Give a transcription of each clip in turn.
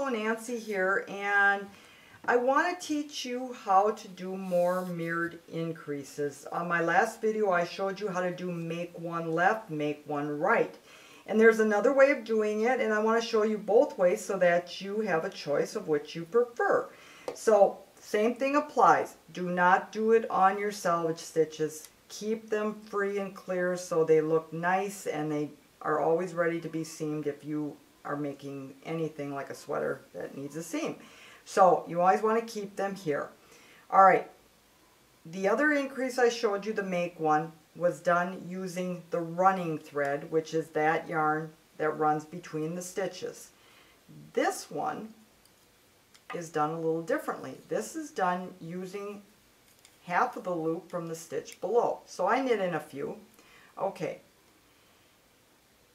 Nancy here, and I want to teach you how to do more mirrored increases. On my last video I showed you how to do make one left, make one right. And there's another way of doing it, and I want to show you both ways so that you have a choice of which you prefer. So same thing applies. Do not do it on your selvage stitches. Keep them free and clear so they look nice and they are always ready to be seamed if you are making anything like a sweater that needs a seam. So you always want to keep them here. Alright, the other increase I showed you, the make one, was done using the running thread, which is that yarn that runs between the stitches. This one is done a little differently. This is done using half of the loop from the stitch below. So I knit in a few. Okay.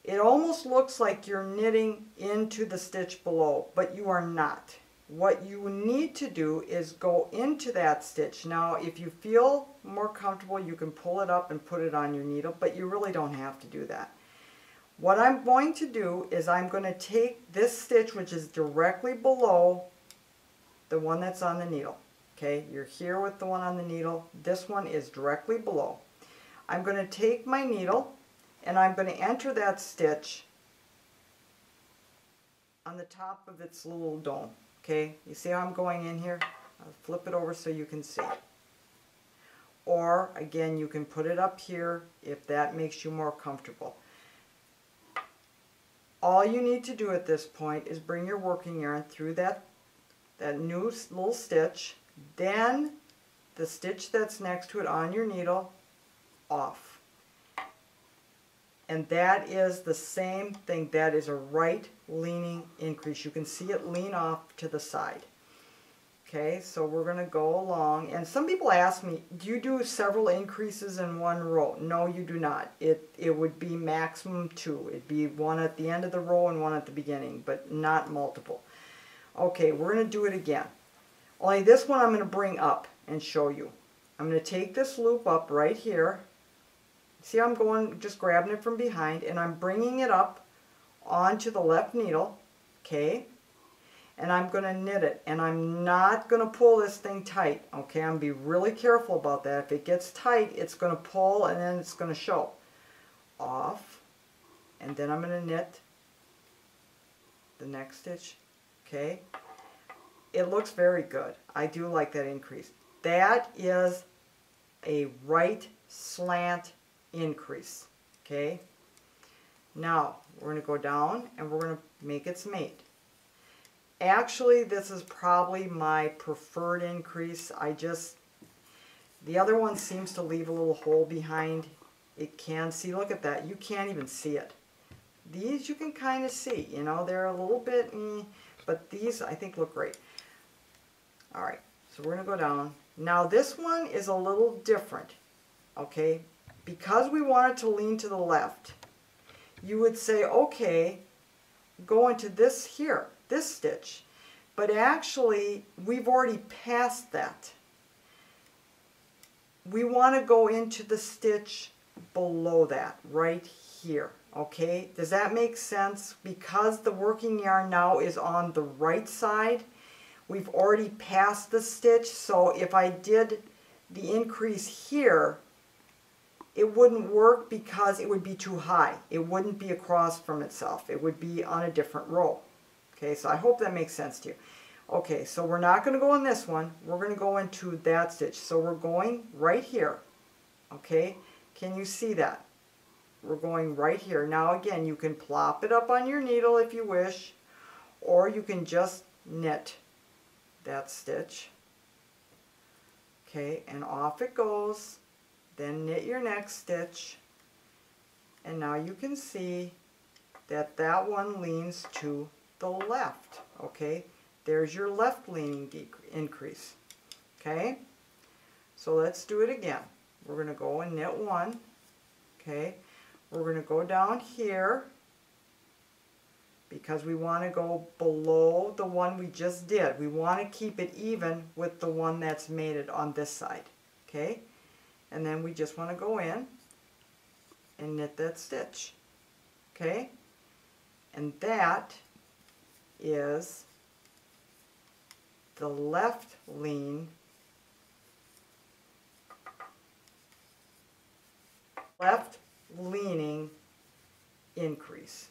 It almost looks like you're knitting into the stitch below, but you are not. What you need to do is go into that stitch. Now, if you feel more comfortable, you can pull it up and put it on your needle, but you really don't have to do that. What I'm going to do is I'm going to take this stitch, which is directly below the one that's on the needle. Okay, you're here with the one on the needle. This one is directly below. I'm going to take my needle and I'm going to enter that stitch on the top of its little dome. Okay, you see how I'm going in here? I'll flip it over so you can see. Or, again, you can put it up here if that makes you more comfortable. All you need to do at this point is bring your working yarn through that new little stitch, then the stitch that's next to it on your needle, off. And that is the same thing. That is a right leaning increase. You can see it lean off to the side. Okay, so we're going to go along. And some people ask me, do you do several increases in one row? No, you do not. It would be maximum 2. It'd be one at the end of the row and one at the beginning, but not multiple. Okay, we're going to do it again. Only this one I'm going to bring up and show you. I'm going to take this loop up right here. See how I'm going, just grabbing it from behind, and I'm bringing it up onto the left needle, okay? And I'm going to knit it, and I'm not going to pull this thing tight, okay? I'm going to be really careful about that. If it gets tight, it's going to pull, and then it's going to show. Off, and then I'm going to knit the next stitch, okay? It looks very good. I do like that increase. That is a right slant increase, okay? Now we're going to go down and we're going to make its mate. Actually, this is probably my preferred increase. The other one seems to leave a little hole behind. It can see, look at that, you can't even see it. These you can kind of see, you know, they're a little bit, but these I think look great. Alright, so we're going to go down. Now this one is a little different, okay? Because we want it to lean to the left, you would say, okay, go into this here, this stitch. But actually, we've already passed that. We want to go into the stitch below that, right here, okay? Does that make sense? Because the working yarn now is on the right side, we've already passed the stitch, so if I did the increase here, it wouldn't work because it would be too high. It wouldn't be across from itself. It would be on a different row. Okay, so I hope that makes sense to you. Okay, so we're not going to go in this one. We're going to go into that stitch. So we're going right here. Okay, can you see that? We're going right here. Now again, you can plop it up on your needle if you wish, or you can just knit that stitch. Okay, and off it goes. Then knit your next stitch, and now you can see that that one leans to the left. Okay, there's your left leaning increase. Okay, so let's do it again. We're going to go and knit one. Okay, we're going to go down here because we want to go below the one we just did. We want to keep it even with the one that's mated on this side. Okay. And then we just want to go in and knit that stitch. Okay? And that is the left leaning increase.